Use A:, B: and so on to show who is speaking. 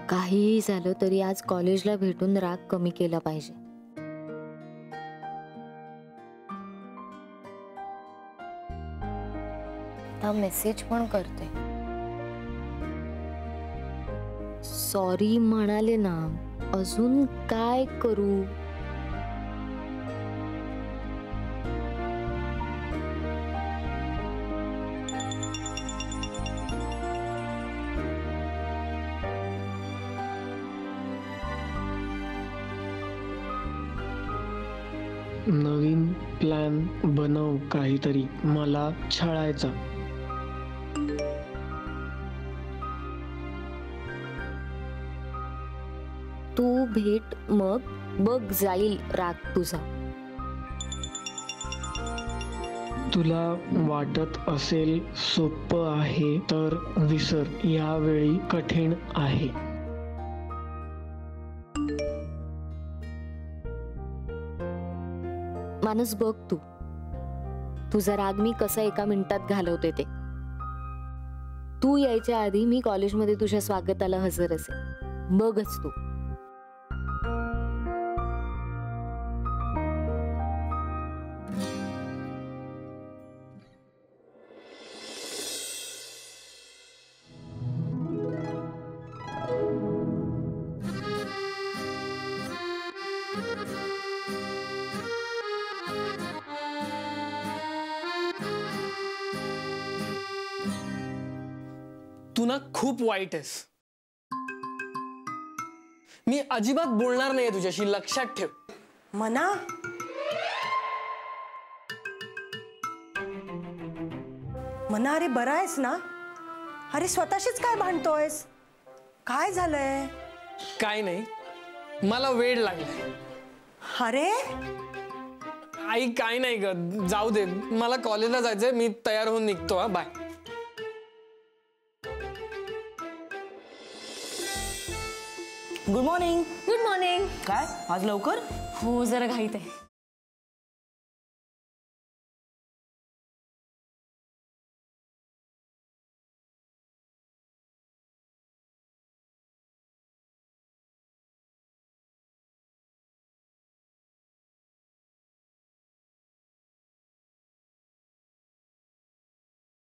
A: काहीही झालं तरी आज कॉलेजला भेटून राग कमी केला पाहिजे. आता मेसेज पण करते. सॉरी म्हणाले ना, अजून काय करू?
B: नवीन प्लॅन बनव काहीतरी, मला छळायचा.
A: तू भेट मग बघ जाईल राग तुझा.
B: तुला वाटत असेल सोपं आहे तर विसर, यावेळी कठीण आहे.
A: मानस बघ तुझा राग मी कसा एका मिनिटात घालवते ते. तू यायच्या आधी मी कॉलेजमध्ये तुझ्या स्वागताला हजर असेल, बघच तू.
C: तू ना खूप वाईट आहेस. मी अजिबात बोलणार नाहीये तुझ्याशी, लक्षात ठेव.
D: मना, मना, अरे बरा आहेस ना? अरे स्वतःशीच काय भांडतोयस? काय झालंय?
C: काय नाही, मला वेळ लागलाय.
D: अरे
C: आई काय नाही ग, जाऊ दे. मला कॉलेजला जायचंय, मी तयार होऊन निघतो. हा, bye.
D: Good morning.
E: Good morning.
D: काय आज लवकर?
E: हो, जरा घाईत आहे.